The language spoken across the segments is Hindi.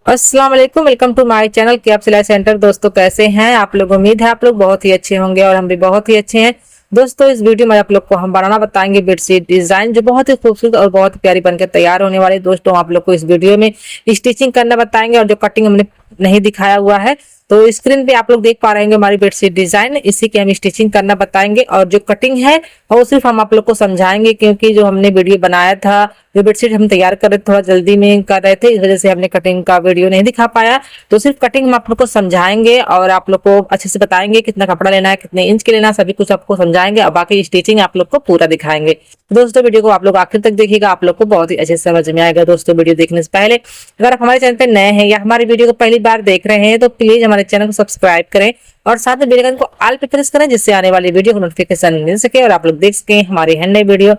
अस्सलाम वालेकुम, welcome to my channel cap सिलाई सेंटर। दोस्तों कैसे हैं आप लोग? उम्मीद है आप लोग बहुत ही अच्छे होंगे और हम भी बहुत ही अच्छे हैं। दोस्तों इस वीडियो में आप लोग को हम बनाना बताएंगे बेडशीट डिजाइन, जो बहुत ही खूबसूरत और बहुत ही प्यारी बनकर तैयार होने वाली है। दोस्तों आप लोग को इस वीडियो में स्टिचिंग करना बताएंगे और जो कटिंग हमने नहीं दिखाया हुआ है, तो स्क्रीन पे आप लोग देख पा रहे हैं हमारी बेडशीट डिजाइन, इसी की हम स्टिचिंग करना बताएंगे। और जो कटिंग है वो सिर्फ हम आप लोग को समझाएंगे, क्योंकि जो हमने वीडियो बनाया था, जो बेडशीट हम तैयार कर रहे थे, थोड़ा जल्दी में कर रहे थे, इस वजह से हमने कटिंग का वीडियो नहीं दिखा पाया। तो सिर्फ कटिंग हम आप लोग को समझाएंगे और आप लोग को अच्छे से बताएंगे कितना कपड़ा लेना है, कितने इंच के लेना है, सभी कुछ आपको समझाएंगे और बाकी स्टिचिंग आप लोग को पूरा दिखाएंगे। तो दोस्तों वीडियो को आप लोग आखिर तक देखिएगा, आप लोग को बहुत ही अच्छे से समझ में आएगा। दोस्तों वीडियो देखने से पहले अगर आप हमारे चैनल पे नए हैं या हमारी वीडियो को पहली बार देख रहे हैं, तो प्लीज हमारे चैनल को सब्सक्राइब करें और साथ में बेल आइकन को ऑल पे प्रेस करें, जिससे आने वाली वीडियो को नोटिफिकेशन मिल सके और आप लोग देख सके हमारी हैंड वीडियो।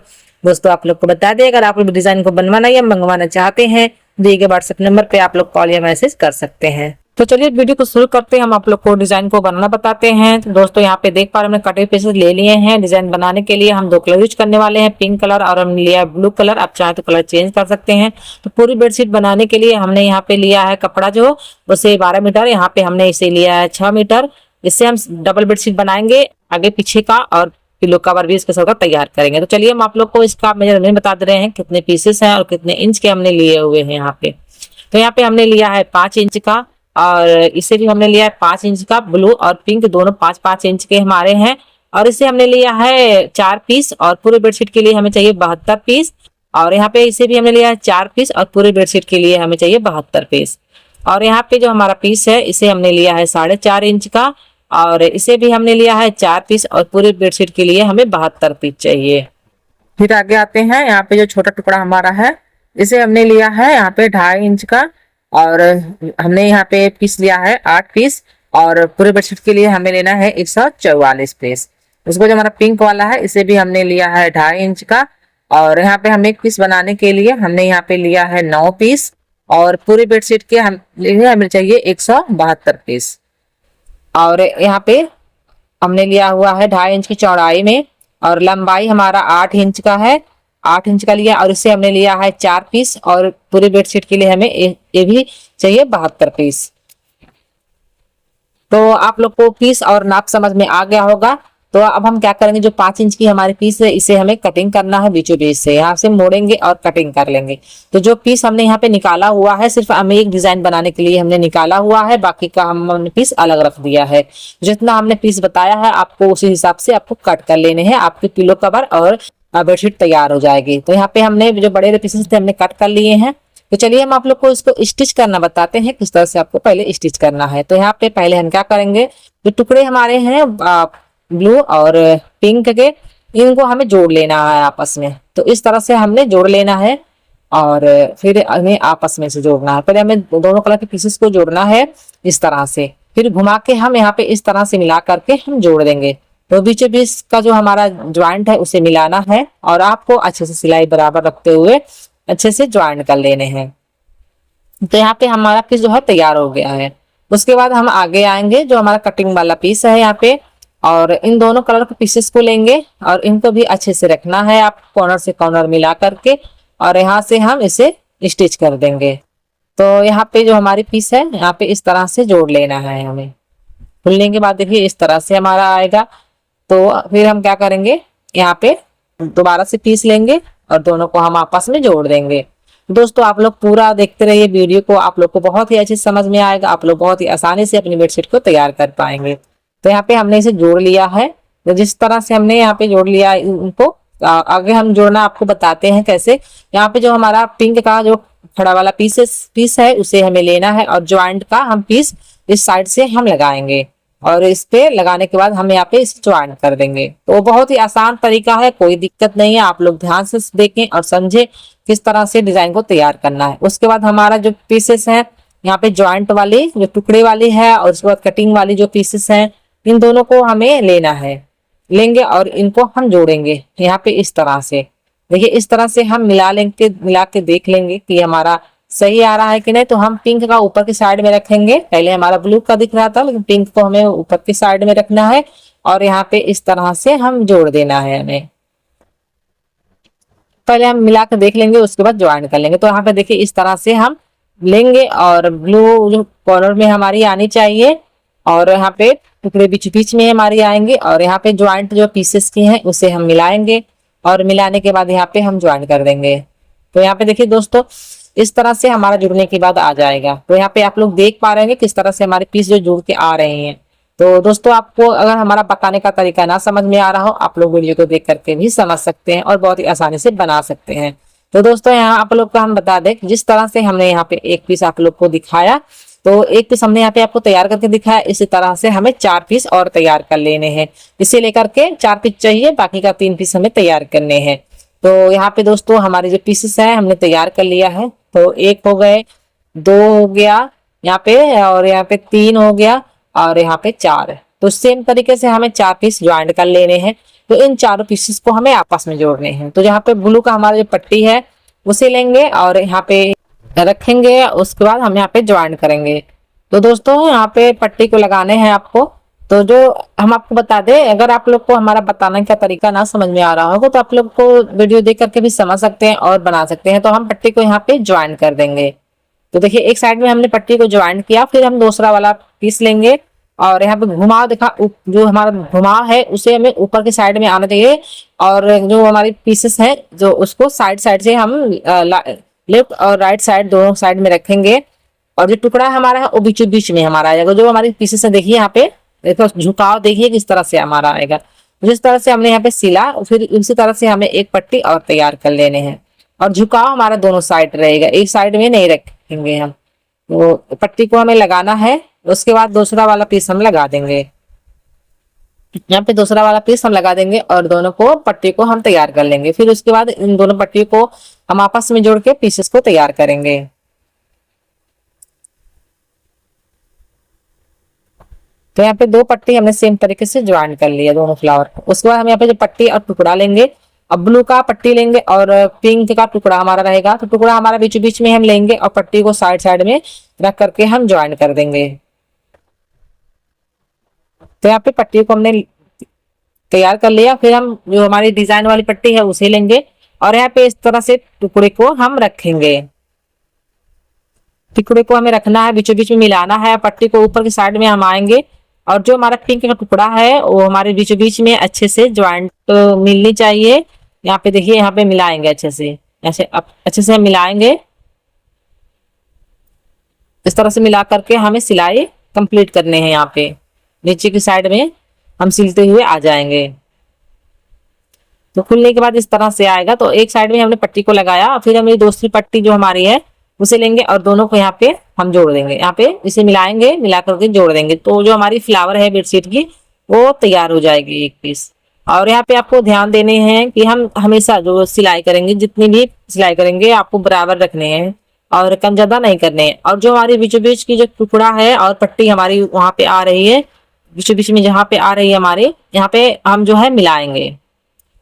दोस्तों आप लोग को बता दें, अगर आप लोग डिजाइन को बनवाना या मंगवाना चाहते हैं, दिए गए व्हाट्सएप नंबर पे आप लोग कॉल या मैसेज कर सकते हैं। तो चलिए वीडियो को शुरू करते हैं। हम आप लोग को डिजाइन को बनाना बताते हैं। तो दोस्तों यहाँ पे देख पा रहे हैं, हमने कटे पीसेस ले लिए हैं। डिजाइन बनाने के लिए हम दो कलर यूज करने वाले हैं, पिंक कलर और हमने लिया है ब्लू कलर। आप चाहे तो कलर चेंज कर सकते हैं। तो पूरी बेडशीट बनाने के लिए हमने यहाँ पे लिया है कपड़ा जो उसे 12 मीटर, यहाँ पे हमने इसे लिया है 6 मीटर। इससे हम डबल बेडशीट बनाएंगे, आगे पीछे का और पिलो कवर भी इसके साथ तैयार करेंगे। तो चलिए हम आप लोग को इसका मेजरमेंट बता दे रहे हैं, कितने पीसेस हैं और कितने इंच के हमने लिए हुए हैं यहाँ पे। तो यहाँ पे हमने लिया है 5 इंच का और इसे भी हमने लिया है 5 इंच का। ब्लू और पिंक दोनों 5-5 इंच के हमारे हैं। और इसे हमने लिया है 4 पीस और पूरे बेडशीट के लिए हमें चाहिए 72 पीस। और यहाँ पे इसे भी हमने लिया है 4 पीस और पूरे बेडशीट के लिए हमें चाहिए 72 पीस। और यहाँ पे जो हमारा पीस है इसे हमने लिया है 4.5 इंच का और इसे भी हमने लिया है 4 पीस और पूरे बेडशीट के लिए हमें 72 पीस चाहिए। फिर आगे आते हैं, यहाँ पे जो छोटा टुकड़ा हमारा है इसे हमने लिया है यहाँ पे 2.5 इंच का और हमने यहाँ पे पीस लिया है 8 पीस और पूरे बेडशीट के लिए हमें लेना है 144 पीस। उसको जो हमारा पिंक वाला है इसे भी हमने लिया है 2.5 इंच का और यहाँ पे हम एक पीस बनाने के लिए हमने यहाँ पे लिया है 9 पीस और पूरी बेडशीट के हमें चाहिए 172 पीस। और यहाँ पे हमने लिया हुआ है 2.5 इंच की चौड़ाई में और लंबाई हमारा 8 इंच का है, 8 इंच का लिया और इसे हमने लिया है 4 पीस और पूरी बेडशीट के लिए हमें ये भी चाहिए 72 पीस। तो आप लोग को पीस और नाप समझ में आ गया होगा। तो अब हम क्या करेंगे, जो 5 इंच की हमारी पीस है इसे हमें कटिंग करना है, बीचों बीच से यहाँ से मोड़ेंगे और कटिंग कर लेंगे। तो जो पीस हमने यहाँ पे निकाला हुआ है सिर्फ हमें एक डिजाइन बनाने के लिए हमने निकाला हुआ है, बाकी का हमने पीस अलग रख दिया है। जितना हमने पीस बताया है आपको उसी हिसाब से आपको कट कर लेने हैं, आपके पिलो कवर और बेडशीट तैयार हो जाएगी। तो यहाँ पे हमने जो बड़े पीसेस थे हमने कट कर लिए हैं। तो चलिए हम आप लोग को इसको स्टिच करना बताते हैं, किस तरह से आपको पहले स्टिच करना है। तो यहाँ पे पहले हम क्या करेंगे, जो टुकड़े हमारे हैं ब्लू और पिंक के, इनको हमें जोड़ लेना है आपस में। तो इस तरह से हमने जोड़ लेना है और फिर हमें आपस में से जोड़ना है। पहले हमें दोनों कलर के पीसेस को जोड़ना है इस तरह से, फिर घुमा के हम यहाँ पे इस तरह से मिला करके हम जोड़ देंगे। तो बीचों बीच का जो हमारा ज्वाइंट है उसे मिलाना है और आपको अच्छे से सिलाई बराबर रखते हुए अच्छे से ज्वाइंट कर लेने हैं। तो यहाँ पे हमारा पीस जो है तैयार हो गया है। उसके बाद हम आगे आएंगे, जो हमारा कटिंग वाला पीस है यहाँ पे, और इन दोनों कलर के पीसेस को लेंगे और इनको भी अच्छे से रखना है आप कॉर्नर से कॉर्नर मिला करके, और यहाँ से हम इसे स्टिच कर देंगे। तो यहाँ पे जो हमारी पीस है यहाँ पे इस तरह से जोड़ लेना है हमें। खुलने के बाद देखिए इस तरह से हमारा आएगा। तो फिर हम क्या करेंगे, यहाँ पे दोबारा से पीस लेंगे और दोनों को हम आपस में जोड़ देंगे। दोस्तों आप लोग पूरा देखते रहिए वीडियो को, आप लोग को बहुत ही अच्छे समझ में आएगा, आप लोग बहुत ही आसानी से अपनी बेडशीट को तैयार कर पाएंगे। तो यहाँ पे हमने इसे जोड़ लिया है। तो जिस तरह से हमने यहाँ पे जोड़ लिया इनको, आगे हम जोड़ना आपको बताते हैं कैसे। यहाँ पे जो हमारा पिंक का जो खड़ा वाला पीस है उसे हमें लेना है और ज्वाइंट का हम पीस इस साइड से हम लगाएंगे और इस पे लगाने के बाद हम यहाँ पे इसे ज्वाइंट कर देंगे। तो बहुत ही आसान तरीका है, कोई दिक्कत नहीं है। आप लोग ध्यान से देखें और समझे किस तरह से डिजाइन को तैयार करना है। उसके बाद हमारा जो पीसेस है यहाँ पे ज्वाइंट वाली जो टुकड़े वाली है और उसके बाद कटिंग वाली जो पीसेस हैं, इन दोनों को हमें लेंगे और इनको हम जोड़ेंगे यहाँ पे इस तरह से। देखिए इस तरह से हम मिला के देख लेंगे कि हमारा सही आ रहा है कि नहीं। तो हम पिंक का ऊपर की साइड में रखेंगे, पहले हमारा ब्लू का दिख रहा था लेकिन पिंक को हमें ऊपर की साइड में रखना है और यहाँ पे इस तरह से हम जोड़ देना है। हमें पहले हम मिला कर देख लेंगे, उसके बाद ज्वाइन कर लेंगे। तो यहाँ पे देखिए इस तरह से हम लेंगे और ब्लू जो कॉर्नर में हमारी आनी चाहिए, और यहाँ पे टुकड़े बीच बीच में हमारी आएंगे, और यहाँ पे ज्वाइंट जो पीसेस की हैं उसे हम मिलाएंगे, और मिलाने के बाद यहाँ पे हम ज्वाइंट कर देंगे। तो यहाँ पे देखिए दोस्तों, इस तरह से हमारा जुड़ने के बाद आ जाएगा। तो यहाँ पे आप लोग देख पा रहे हैं किस तरह से हमारे पीस जो जुड़ के आ रहे हैं। तो दोस्तों, आपको अगर हमारा बताने का तरीका ना समझ में आ रहा हो, आप लोग वीडियो को देख करके भी समझ सकते हैं और बहुत ही आसानी से बना सकते हैं। तो दोस्तों, यहाँ आप लोग को हम बता दें, जिस तरह से हमने यहाँ पे एक पीस आप लोग को दिखाया, तो एक पीस हमने यहाँ पे आपको तैयार करके दिखाया, इसी तरह से हमें 4 पीस और तैयार कर लेने हैं। इसे लेकर के 4 पीस चाहिए, बाकी का 3 पीस हमें तैयार करने हैं। तो यहाँ पे दोस्तों, हमारे जो पीसेस है हमने तैयार कर लिया है। तो 1 हो गए, 2 हो गया यहाँ पे, और यहाँ पे 3 हो गया, और यहाँ पे 4। तो सेम तरीके से हमें 4 पीस ज्वाइंट कर लेने हैं। तो इन चारों पीसेस को हमें आपस में जोड़ने हैं। तो यहाँ पे ब्लू का हमारा जो पट्टी है उसे लेंगे और यहाँ पे रखेंगे, उसके बाद हम यहाँ पे ज्वाइंट करेंगे। तो दोस्तों, यहाँ पे पट्टी को लगाने हैं आपको। तो जो हम आपको बता दें, अगर आप लोग को हमारा बताने का तरीका ना समझ में आ रहा होगा तो आप लोग को वीडियो देख करके भी समझ सकते हैं और बना सकते हैं। तो हम पट्टी को यहाँ पे ज्वाइंट कर देंगे। तो देखिए, एक साइड में हमने पट्टी को ज्वाइंट किया, फिर हम दूसरा वाला पीस लेंगे और यहाँ पे घुमाव दिखा, जो हमारा घुमाव है उसे हमें ऊपर की साइड में आना चाहिए, और जो हमारी पीसेस हैं जो उसको साइड साइड से हम लेफ्ट और राइट साइड दोनों साइड में रखेंगे, और जो टुकड़ा हमारा है वो बीचों बीच में हमारा आएगा। जो हमारी पीसेस है देखिए, यहाँ पे देखो झुकाव देखिए किस तरह से हमारा आएगा। जिस तरह से हमने यहाँ पे सिला, फिर इसी तरह से हमें एक पट्टी और तैयार कर लेने हैं, और झुकाव हमारा दोनों साइड रहेगा, एक साइड में नहीं रखेंगे हम। तो पट्टी को हमें लगाना है, उसके बाद दूसरा वाला पीस हम लगा देंगे। यहाँ पे दूसरा वाला पीस हम लगा देंगे और दोनों को पट्टी को हम तैयार कर लेंगे। फिर उसके बाद इन दोनों पट्टी को हम आपस में जोड़ के पीसेस को तैयार करेंगे। तो यहाँ पे 2 पट्टी हमने सेम तरीके से ज्वाइन कर लिया दोनों फ्लावर। उसके बाद हम यहाँ पे जो पट्टी और टुकड़ा लेंगे, अब ब्लू का पट्टी लेंगे और पिंक का टुकड़ा हमारा रहेगा। तो टुकड़ा हमारा बीच बीच में हम लेंगे और पट्टी को साइड साइड में रख करके हम ज्वाइन कर देंगे। तो यहाँ पे पट्टी को हमने तैयार कर लिया। फिर हम जो हमारी डिजाइन वाली पट्टी है उसे लेंगे और यहाँ पे इस तरह से टुकड़े को हम रखेंगे। टुकड़े को हमें रखना है, बीचों बीच में मिलाना है, पट्टी को ऊपर की साइड में हम आएंगे और जो हमारा पिंक का टुकड़ा है वो हमारे बीचों बीच में अच्छे से ज्वाइंट मिलनी चाहिए। यहाँ पे देखिए, यहाँ पे मिलाएंगे अच्छे से, ऐसे अच्छे से हम मिलाएंगे। इस तरह से मिला करके हमें सिलाई कंप्लीट करने हैं। यहाँ पे नीचे की साइड में हम सिलते हुए आ जाएंगे। तो खुलने के बाद इस तरह से आएगा। तो एक साइड में हमने पट्टी को लगाया, फिर हम ये दूसरी पट्टी जो हमारी है उसे लेंगे और दोनों को यहाँ पे हम जोड़ देंगे। यहाँ पे इसे मिलाएंगे, मिला करके जोड़ देंगे। तो जो हमारी फ्लावर है बेडशीट की वो तैयार हो जाएगी एक पीस। और यहाँ पे आपको ध्यान देने हैं कि हम हमेशा जो सिलाई करेंगे, जितनी भी सिलाई करेंगे आपको बराबर रखने हैं और कम ज्यादा नहीं करने हैं। और जो हमारी बीचों बीच की जो टुकड़ा है और पट्टी हमारी वहां पे आ रही है, बीचों बीच में जहाँ पे आ रही है हमारे, यहाँ पे हम जो है मिलाएंगे,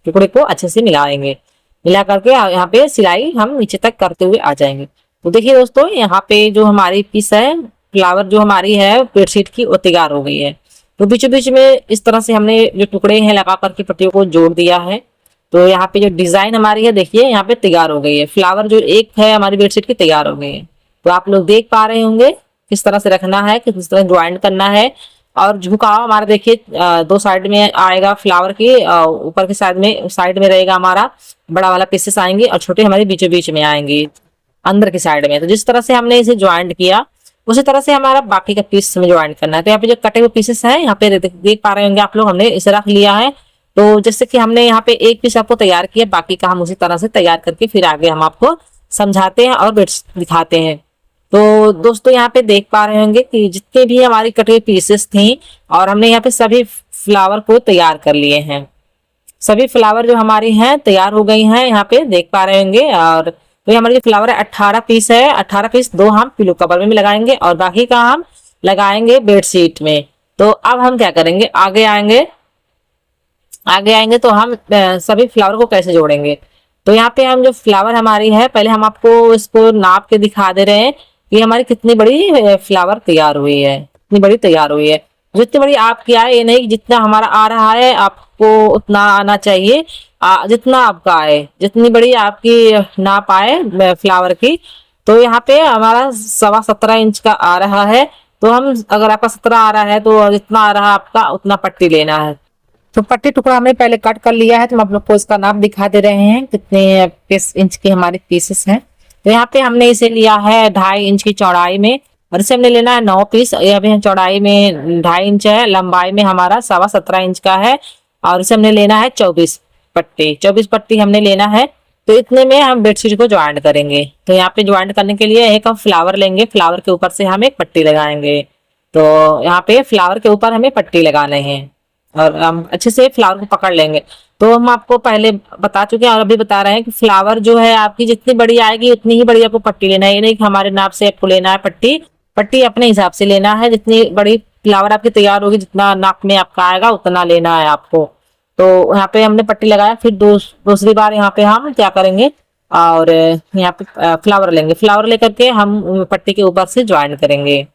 टुकड़े को अच्छे से मिलाएंगे। मिला करके यहाँ पे सिलाई हम नीचे तक करते हुए आ जाएंगे। तो देखिए दोस्तों, यहाँ पे जो हमारी पीस है फ्लावर जो हमारी है बेडशीट की वो तैयार हो गई है। तो बीचों बीच में इस तरह से हमने जो टुकड़े हैं लगा करके पट्टियों को जोड़ दिया है। तो यहाँ पे जो डिजाइन हमारी है देखिए, यहाँ पे तैयार हो गई है। फ्लावर जो एक है हमारी बेडशीट की तैयार हो गई है। तो आप लोग देख पा रहे होंगे किस तरह से रखना है, किस तरह ज्वाइंट करना है। और झुकाव हमारा देखिए 2 साइड में आएगा फ्लावर की, ऊपर की साइड में रहेगा हमारा बड़ा वाला पीसेस आएंगे और छोटे हमारे बीचों बीच में आएंगे अंदर की साइड में। तो जिस तरह से हमने इसे ज्वाइंट किया उसी तरह से हमारा बाकी का पीस हमें ज्वाइंट करना है। तो यहाँ पे जो कटे हुए पीसेस हैं यहाँ पे देख पा रहे होंगे आप लोग, हमने इसे रख लिया है। तो जैसे कि हमने यहाँ पे एक पीस आपको तैयार किया, बाकी का हम उसी तरह से तैयार करके फिर आगे हम आपको समझाते हैं और दिखाते हैं। तो दोस्तों, यहाँ पे देख पा रहे होंगे कि जितने भी हमारी कटे हुए पीसेस थी और हमने यहाँ पे सभी फ्लावर को तैयार कर लिए हैं। सभी फ्लावर जो हमारी हैं तैयार हो गई हैं, यहाँ पे देख पा रहे होंगे। और तो ये हमारे जो फ्लावर है 18 पीस है। 18 पीस 2 हम पिलो कवर में लगाएंगे और बाकी का हम लगाएंगे बेडशीट में। तो अब हम क्या करेंगे, आगे आएंगे तो हम सभी फ्लावर को कैसे जोड़ेंगे। तो यहाँ पे हम जो फ्लावर हमारी है, पहले हम आपको इसको नाप के दिखा दे रहे हैं कि हमारी कितनी बड़ी फ्लावर तैयार हुई है, कितनी बड़ी तैयार हुई है। जितनी बड़ी आपकी आए, ये नहीं जितना हमारा आ रहा है आपको उतना आना चाहिए, जितना आपका आए, जितनी बड़ी आपकी नाप आए फ्लावर की तो यहाँ पे हमारा 17.25 इंच का आ रहा है। तो हम, अगर आपका 17 आ रहा है तो जितना आ रहा है आपका उतना पट्टी लेना है। तो पट्टी टुकड़ा हमने पहले कट कर लिया है, तो हम आप लोग को इसका नाप दिखा दे रहे हैं कितने इंच के हमारे पीसेस हैं। तो यहाँ पे हमने इसे लिया है 2.5 इंच की चौड़ाई में, और इसे हमने लेना है 9 पीस। यह भी चौड़ाई में 2.5 इंच है, लंबाई में हमारा 17.25 इंच का है, और इसे हमने लेना है 24 पट्टी हमने लेना है। तो इतने में हम बेडशीट को ज्वाइंट करेंगे। तो यहाँ पे ज्वाइंट करने के लिए एक हम फ्लावर लेंगे, फ्लावर के ऊपर से हम एक पट्टी लगाएंगे। तो यहाँ पे फ्लावर के ऊपर हमें पट्टी लगाने हैं, और हम अच्छे से फ्लावर को पकड़ लेंगे। तो हम आपको पहले बता चुके हैं और अभी बता रहे हैं कि फ्लावर जो है आपकी जितनी बड़ी आएगी उतनी ही बड़ी आपको पट्टी लेना है। ये नहीं कि हमारे नाप से आपको लेना है पट्टी, पट्टी अपने हिसाब से लेना है। जितनी बड़ी फ्लावर आपकी तैयार होगी, जितना नाप में आपका आएगा उतना लेना है आपको। तो यहाँ पे हमने पट्टी लगाया, फिर दूसरी बार यहाँ पे हम क्या करेंगे, और यहाँ पे फ्लावर लेंगे, फ्लावर लेकर के हम पट्टी के ऊपर से ज्वाइन करेंगे।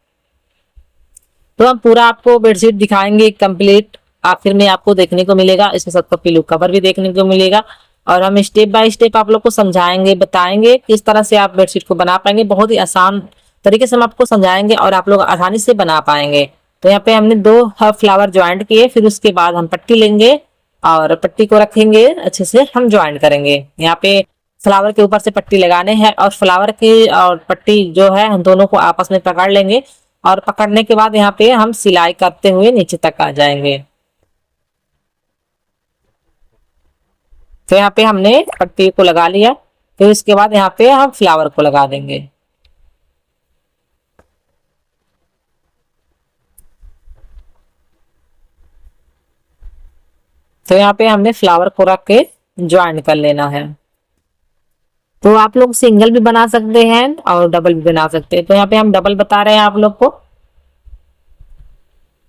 तो हम पूरा आपको बेडशीट दिखाएंगे कंप्लीट, आखिर में आपको देखने को मिलेगा, इसके साथ पिलो कवर भी देखने को मिलेगा, और हम स्टेप बाय स्टेप आप लोग को समझाएंगे, बताएंगे किस तरह से आप बेडशीट को बना पाएंगे। बहुत ही आसान तरीके से हम आपको समझाएंगे और आप लोग आसानी से बना पाएंगे। तो यहाँ पे हमने 2 फ्लावर ज्वाइंट किए, फिर उसके बाद हम पट्टी लेंगे और पट्टी को रखेंगे, अच्छे से हम ज्वाइंट करेंगे। यहाँ पे फ्लावर के ऊपर से पट्टी लगाने हैं, और फ्लावर की और पट्टी जो है हम दोनों को आपस में पकड़ लेंगे, और पकड़ने के बाद यहाँ पे हम सिलाई करते हुए नीचे तक आ जाएंगे। तो यहाँ पे हमने पट्टी को लगा लिया, फिर उसके बाद यहाँ पे हम फ्लावर को लगा देंगे। तो यहाँ पे हमने फ्लावर को रख के ज्वाइन कर लेना है। तो आप लोग सिंगल भी बना सकते हैं और डबल भी बना सकते हैं। तो यहाँ पे हम डबल बता रहे हैं आप लोग को।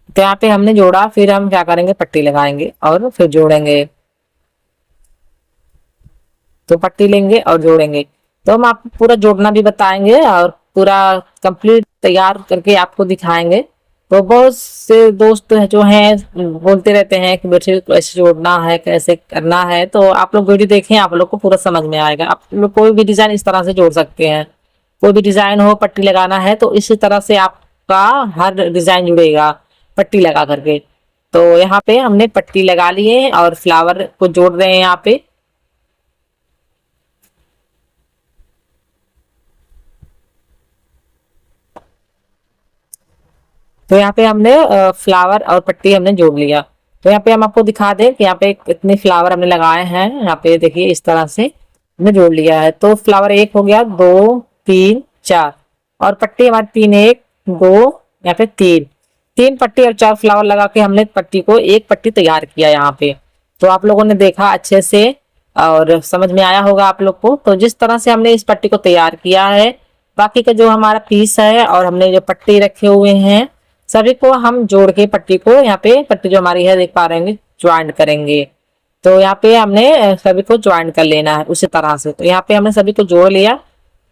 तो यहाँ पे हमने जोड़ा, फिर हम क्या करेंगे, पट्टी लगाएंगे और फिर जोड़ेंगे। तो पट्टी लेंगे और जोड़ेंगे। तो हम आपको पूरा जोड़ना भी बताएंगे और पूरा कंप्लीट तैयार करके आपको दिखाएंगे। तो बहुत से दोस्त जो हैं बोलते रहते हैं कि बेडशीट को ऐसे जोड़ना है, कैसे करना है। तो आप लोग वीडियो देखें, आप लोग को पूरा समझ में आएगा। आप लोग कोई भी डिजाइन इस तरह से जोड़ सकते हैं, कोई भी डिजाइन हो, पट्टी लगाना है तो इसी तरह से आपका हर डिजाइन जुड़ेगा पट्टी लगा करके। तो यहाँ पे हमने पट्टी लगा ली है और फ्लावर को जोड़ रहे हैं यहाँ पे। तो यहाँ पे हमने फ्लावर और पट्टी हमने जोड़ लिया। तो यहाँ पे हम आपको दिखा दें कि यहाँ पे कितने फ्लावर हमने लगाए हैं। यहाँ पे देखिए इस तरह से हमने जोड़ लिया है। तो फ्लावर 1 हो गया, 2 3 4, और पट्टी हमारी 3 1 2 यहाँ पे 3 पट्टी और 4 फ्लावर लगा के हमने पट्टी को एक पट्टी तैयार किया यहाँ पे। तो आप लोगों ने देखा अच्छे से और समझ में आया होगा आप लोग को। तो जिस तरह से हमने इस पट्टी को तैयार किया है, बाकी का जो हमारा पीस है और हमने जो पट्टी रखे हुए हैं सभी को हम जोड़ के पट्टी को, यहाँ पे पट्टी जो हमारी है देख पा रहे हैं, ज्वाइंट करेंगे। तो यहाँ पे हमने सभी को ज्वाइंट कर लेना है उसी तरह से। तो यहाँ पे हमने सभी को जोड़ लिया।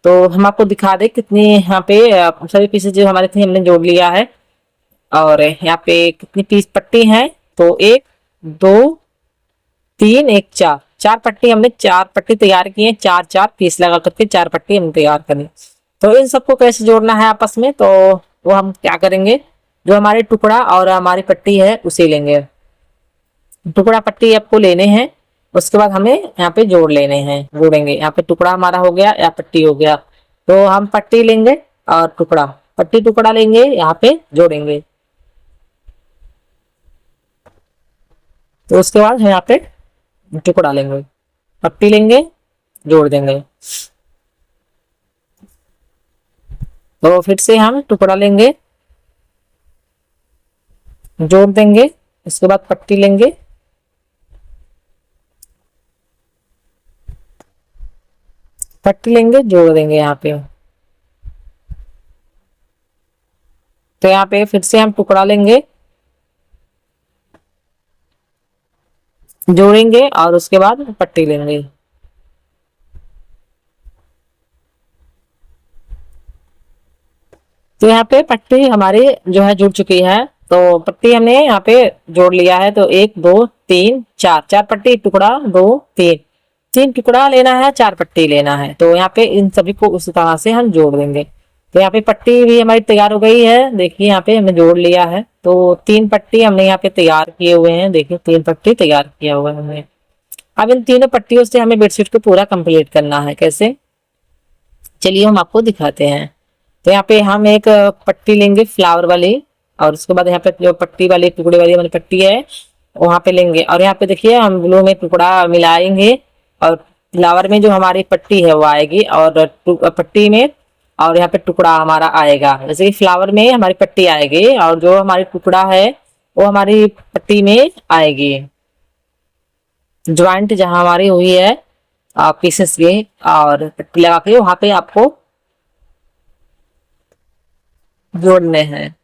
तो हम आपको दिखा दे कितनी यहाँ पे सभी पीसेस जो हमारे थे हमने जोड़ लिया है। और यहाँ पे कितनी पीस पट्टी है, तो 1 2 3 1 4 पट्टी हमने 4 पट्टी तैयार की है। 4 पीस लगा करके 4 पट्टी हमने तैयार करी। तो इन सबको कैसे जोड़ना है आपस में, तो वो हम क्या करेंगे, जो हमारे टुकड़ा और हमारी पट्टी है उसे लेंगे। टुकड़ा पट्टी आपको लेने हैं, उसके बाद हमें यहाँ पे जोड़ लेने हैं, जोड़ेंगे। यहाँ पे टुकड़ा हमारा हो गया या पट्टी हो गया। तो हम पट्टी लेंगे और टुकड़ा, पट्टी टुकड़ा लेंगे, यहाँ पे जोड़ेंगे। तो उसके बाद यहाँ पे टुकड़ा लेंगे, पट्टी लेंगे, जोड़ देंगे। तो फिर से हम टुकड़ा लेंगे, जोड़ देंगे, इसके बाद पट्टी लेंगे, पट्टी लेंगे, जोड़ देंगे यहाँ पे। तो यहाँ पे फिर से हम टुकड़ा लेंगे, जोड़ेंगे और उसके बाद पट्टी लेंगे। तो यहाँ पे पट्टी हमारी जो है जुड़ चुकी है। तो पट्टी हमने यहाँ पे जोड़ लिया है। तो 1 2 3 4 पट्टी, टुकड़ा 2 3। 3 टुकड़ा लेना है, 4 पट्टी लेना है। तो यहाँ पे इन सभी को उसी तरह से हम जोड़ देंगे। तो यहाँ पे पट्टी भी हमारी तैयार हो गई है, देखिए यहाँ पे हमने जोड़ लिया है। तो 3 पट्टी हमने यहाँ पे तैयार किए हुए हैं, देखिए 3 पट्टी तैयार किया हुआ है हमने। अब इन तीनों पट्टियों से हमें बेडशीट को पूरा कंप्लीट करना है। कैसे, चलिए हम आपको दिखाते हैं। तो यहाँ पे हम एक पट्टी लेंगे फ्लावर वाली, और उसके बाद यहाँ पे जो पट्टी वाली टुकड़े वाली हमारी पट्टी है वहां पे लेंगे, और यहाँ पे देखिए हम ब्लू में टुकड़ा मिलाएंगे, और फ्लावर में जो हमारी पट्टी है वो आएगी, और पट्टी में और यहाँ पे टुकड़ा हमारा आएगा। जैसे कि फ्लावर में हमारी पट्टी आएगी और जो हमारी टुकड़ा है वो हमारी पट्टी में आएगी। ज्वाइंट जहां हमारी हुई है पीसेस के और पट्टी लगा के वहां पे आपको जोड़ने हैं।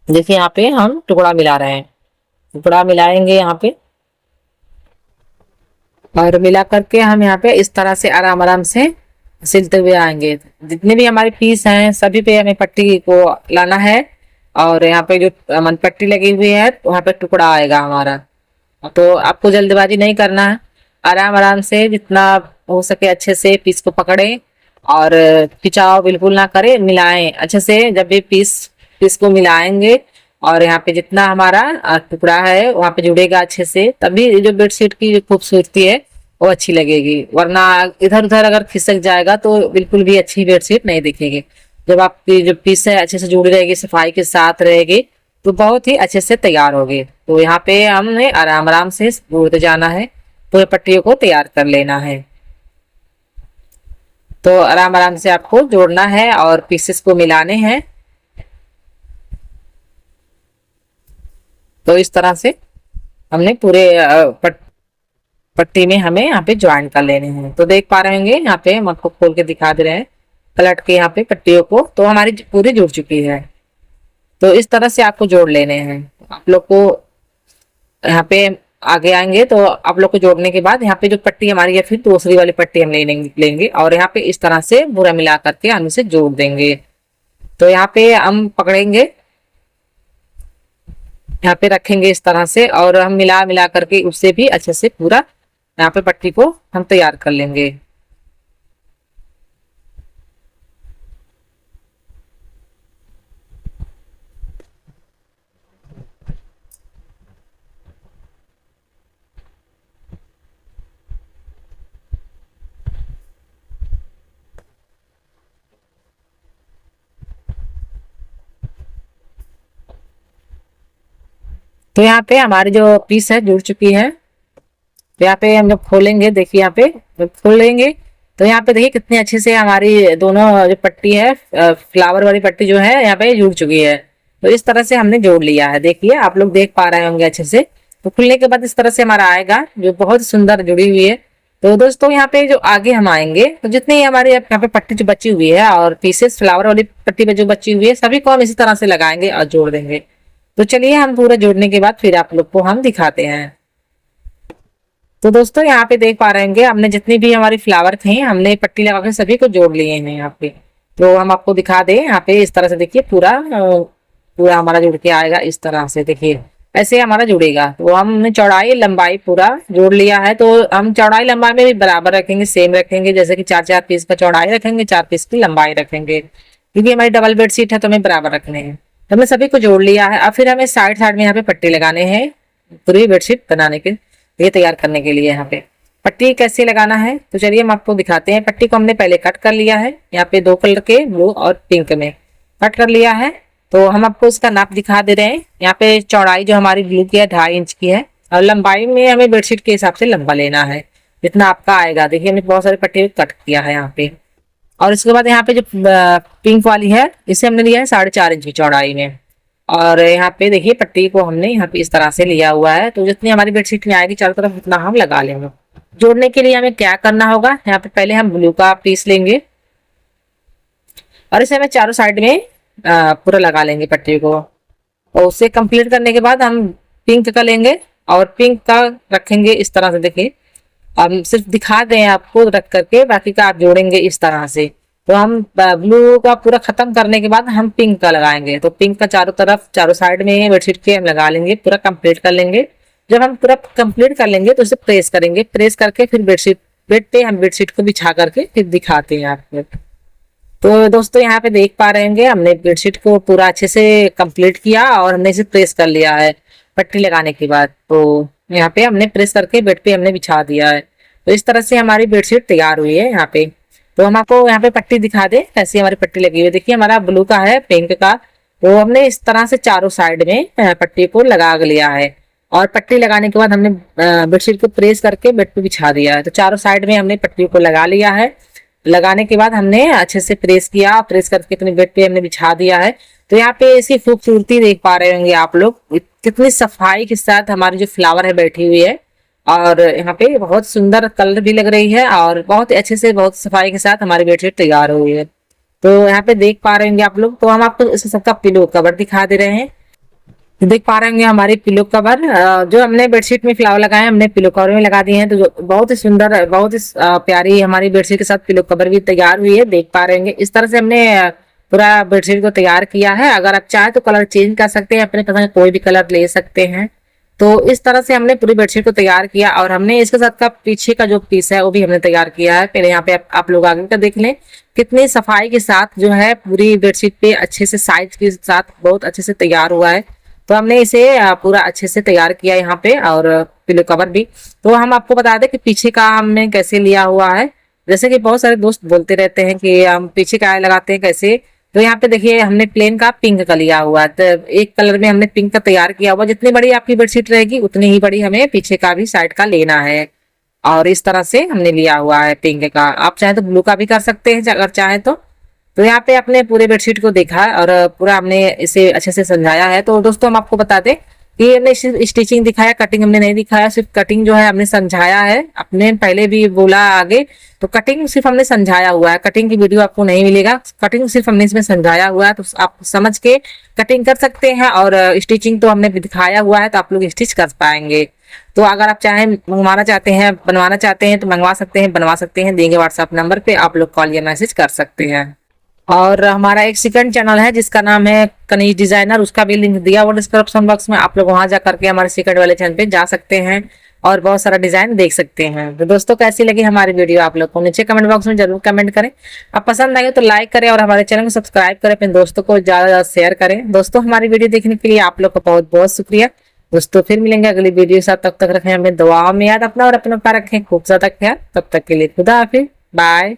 देखिए यहाँ पे हम टुकड़ा मिला रहे हैं, टुकड़ा मिलाएंगे यहाँ पे, और मिला करके हम यहाँ पे इस तरह से आराम आराम से सिलते हुए आएंगे। जितने भी हमारे पीस हैं सभी पे हमें पट्टी को लाना है, और यहाँ पे जो हमारी पट्टी लगी हुई है वहां पे टुकड़ा आएगा हमारा। तो आपको जल्दबाजी नहीं करना है, आराम आराम से जितना हो सके अच्छे से पीस को पकड़े, और खिंचाव बिल्कुल ना करें, मिलाएं अच्छे से। जब भी पीस पीस को मिलाएंगे और यहाँ पे जितना हमारा टुकड़ा है वहां पे जुड़ेगा अच्छे से, तभी जो बेडशीट की जो खूबसूरती है वो अच्छी लगेगी। वरना इधर उधर अगर खिसक जाएगा तो बिल्कुल भी अच्छी बेडशीट नहीं दिखेगी। जब आपकी जो पीस है अच्छे से जुड़ी रहेगी, सफाई के साथ रहेगी, तो बहुत ही अच्छे से तैयार होगी। तो यहाँ पे हमने आराम आराम से जोड़ते जाना है, पूरे पट्टियों को तैयार कर लेना है। तो आराम आराम से आपको जोड़ना है और पीसेस को मिलाने हैं। तो इस तरह से हमने पूरे पट्टी में हमें यहाँ पे ज्वाइन कर लेने हैं। तो देख पा रहे होंगे यहाँ पे हम आपको खोल के दिखा दे रहे हैं पलट के यहाँ पे पट्टियों को, तो हमारी पूरी जुड़ चुकी है। तो इस तरह से आपको जोड़ लेने हैं। आप लोग को यहाँ पे आगे आएंगे तो आप लोग को जोड़ने के बाद यहाँ पे जो पट्टी हमारी है फिर दूसरी वाली पट्टी हम लेंगे और यहाँ पे इस तरह से पूरा मिला करके हम इसे जोड़ देंगे। तो यहाँ पे हम पकड़ेंगे, यहाँ पे रखेंगे इस तरह से, और हम मिला मिला करके उससे भी अच्छे से पूरा यहाँ पे पट्टी को हम तैयार कर लेंगे। तो यहाँ पे हमारी जो पीस है जुड़ चुकी है। तो यहाँ पे हम जब खोलेंगे, देखिए यहाँ पे जब खोलेंगे तो यहाँ पे देखिए कितनी अच्छे से हमारी दोनों जो पट्टी है फ्लावर वाली पट्टी जो है यहाँ पे जुड़ चुकी है। तो इस तरह से हमने जोड़ लिया है, देखिए आप लोग देख पा रहे होंगे अच्छे से। तो खुलने के बाद इस तरह से हमारा आएगा जो बहुत सुंदर जुड़ी हुई है। तो दोस्तों यहाँ पे जो आगे हम आएंगे तो जितनी हमारी यहाँ पे पट्टी जो बची हुई है और पीसेस फ्लावर वाली पट्टी पे जो बची हुई है सभी को हम इसी तरह से लगाएंगे और जोड़ देंगे। तो चलिए हम पूरा जोड़ने के बाद फिर आप लोग को हम दिखाते हैं। तो दोस्तों यहाँ पे देख पा रहे होंगे हमने जितनी भी हमारी फ्लावर थे हमने पट्टी लगा के सभी को जोड़ लिए हैं यहाँ पे। तो हम आपको दिखा दें यहाँ पे इस तरह से, देखिए पूरा हमारा जुड़ के आएगा इस तरह से, देखिए ऐसे हमारा जुड़ेगा। तो हमने चौड़ाई लंबाई पूरा जोड़ लिया है। तो हम चौड़ाई लंबाई में भी बराबर रखेंगे, सेम रखेंगे, जैसे कि 4-4 पीस का चौड़ाई रखेंगे, 4 पीस की लंबाई रखेंगे, क्योंकि हमारी डबल बेडशीट है तो हमें बराबर रखने हैं। तो हमने सभी को जोड़ लिया है। अब फिर हमें साइड साइड में यहाँ पे पट्टी लगाने हैं पूरी बेडशीट बनाने के लिए, तैयार करने के लिए। यहाँ पे पट्टी कैसे लगाना है तो चलिए हम आपको दिखाते हैं। पट्टी को हमने पहले कट कर लिया है, यहाँ पे 2 कलर के ब्लू और पिंक में कट कर लिया है। तो हम आपको इसका नाप दिखा दे रहे हैं। यहाँ पे चौड़ाई जो हमारी ब्लू की है 2.5 इंच की है, और लंबाई में हमें बेडशीट के हिसाब से लंबा लेना है जितना आपका आएगा। देखिए हमने बहुत सारी पट्टी कट किया है यहाँ पे। और इसके बाद यहाँ पे जो पिंक वाली है इसे हमने लिया है 4.5 इंच की चौड़ाई में, और यहाँ पे देखिए पट्टी को हमने यहाँ पे इस तरह से लिया हुआ है। तो जितनी हमारी बेडशीट में आएगी चारों तरफ उतना हम लगा लेंगे। जोड़ने के लिए हमें क्या करना होगा, यहाँ पे पहले हम ब्लू का पीस लेंगे और इसे हमें चारों साइड में पूरा लगा लेंगे पट्टी को। और उसे कंप्लीट करने के बाद हम पिंक का लेंगे और पिंक का रखेंगे इस तरह से। देखिए हम सिर्फ दिखा दें आपको रख करके, बाकी का आप जोड़ेंगे इस तरह से। तो हम ब्लू का पूरा खत्म करने के बाद हम पिंक का लगाएंगे। तो पिंक का चारों तरफ चारों साइड में बेडशीट के हम लगा लेंगे, पूरा कंप्लीट कर लेंगे। जब हम पूरा कंप्लीट कर लेंगे तो उसे प्रेस करेंगे, प्रेस करके फिर बेड पे हम बेडशीट को बिछा करके फिर दिखाते हैं आपको। तो दोस्तों यहाँ पे देख पा रहे होंगे हमने बेडशीट को पूरा अच्छे से कंप्लीट किया और हमने इसे प्रेस कर लिया है पट्टी लगाने के बाद। तो यहाँ पे हमने प्रेस करके बेड पे हमने बिछा दिया है। तो इस तरह से हमारी बेडशीट तैयार हुई है यहाँ पे। तो हम आपको यहाँ पे पट्टी दिखा दे कैसी हमारी पट्टी लगी हुई है। देखिए हमारा ब्लू का है, पिंक का। तो हमने इस तरह से चारों साइड में पट्टी को लगा लिया है और पट्टी लगाने के बाद हमने बेडशीट को प्रेस करके बेड पे बिछा दिया है। तो चारों साइड में हमने पट्टी को लगा लिया है। लगाने के बाद हमने अच्छे से प्रेस किया, प्रेस करके अपने बेड पे हमने बिछा दिया है। तो यहाँ पे इसकी खूबसूरती देख पा रहे होंगे आप लोग, कितनी सफाई के साथ हमारी जो फ्लावर है बैठी हुई है और यहाँ पे बहुत सुंदर कलर भी लग रही है और बहुत अच्छे से बहुत सफाई के साथ हमारी बेडशीट तैयार हुई है। तो यहाँ पे देख पा रहे होंगे आप लोग। तो हम आपको इस सबका पिलो कवर दिखा दे रहे हैं। देख पा रहे होंगे हमारी पिलो कवर जो हमने बेडशीट में फ्लावर लगाए हमने पिलो कवर में लगा दिए हैं। तो जो बहुत ही सुंदर, बहुत ही प्यारी हमारी बेडशीट के साथ पिलो कवर भी तैयार हुई है। देख पा रहे होंगे इस तरह से हमने पूरा बेडशीट को तैयार किया है। अगर आप चाहे तो कलर चेंज कर सकते हैं, अपने पसंद का कोई भी कलर ले सकते हैं। तो इस तरह से हमने पूरी बेडशीट को तैयार किया और हमने इसके साथ का पीछे का जो पीस है वो भी हमने तैयार किया है। पहले यहाँ पे आप लोग आगे का देख लें, कितनी सफाई के साथ जो है पूरी बेडशीट पे अच्छे से साइज के साथ बहुत अच्छे से तैयार हुआ है। तो हमने इसे पूरा अच्छे से तैयार किया यहाँ पे और पिलो कवर भी। तो हम आपको बता दें कि पीछे का हमने कैसे लिया हुआ है। जैसे कि बहुत सारे दोस्त बोलते रहते हैं कि हम पीछे का लगाते हैं कैसे। तो यहाँ पे देखिए हमने प्लेन का पिंक का लिया हुआ है। तो एक कलर में हमने पिंक का तैयार किया हुआ। जितनी बड़ी आपकी बेडशीट रहेगी उतनी ही बड़ी हमें पीछे का भी साइड का लेना है। और इस तरह से हमने लिया हुआ है पिंक का। आप चाहे तो ब्लू का भी कर सकते हैं अगर चाहे तो। तो यहाँ पे आपने पूरे बेडशीट को देखा है और पूरा हमने इसे अच्छे से समझाया है। तो दोस्तों हम आपको बता दें कि हमने स्टिचिंग दिखाया, कटिंग हमने नहीं दिखाया। सिर्फ कटिंग जो है हमने समझाया है। अपने पहले भी बोला आगे, तो कटिंग सिर्फ हमने समझाया हुआ है। कटिंग की वीडियो आपको नहीं मिलेगा, कटिंग सिर्फ हमने इसमें समझाया हुआ है। तो आप समझ के कटिंग कर सकते हैं और स्टिचिंग तो हमने दिखाया हुआ है, तो आप लोग स्टिच कर पाएंगे। तो अगर आप चाहें मंगवाना चाहते हैं, बनवाना चाहते हैं तो मंगवा सकते हैं, बनवा सकते हैं। देंगे व्हाट्सएप नंबर पे, आप लोग कॉल या मैसेज कर सकते हैं। और हमारा एक सेकंड चैनल है जिसका नाम है कनीज डिजाइनर, उसका भी लिंक दिया हुआ डिस्क्रिप्शन बॉक्स में। आप लोग वहां जा करके हमारे सेकंड वाले चैनल पे जा सकते हैं और बहुत सारा डिजाइन देख सकते हैं। तो दोस्तों कैसी लगी हमारी वीडियो आप लोग को नीचे कमेंट बॉक्स में जरूर कमेंट करें। आप पसंद आए तो लाइक करें और हमारे चैनल को सब्सक्राइब करें, अपने दोस्तों को ज्यादा शेयर करें। दोस्तों हमारी वीडियो देखने के लिए आप लोग का बहुत बहुत शुक्रिया। दोस्तों फिर मिलेंगे अगली वीडियो के साथ। तब तक रखें हमें दुआ में याद अपना और अपना रखें खूब ज्यादा ख्याल। तब तक के लिए खुदा हाफिज, बाय।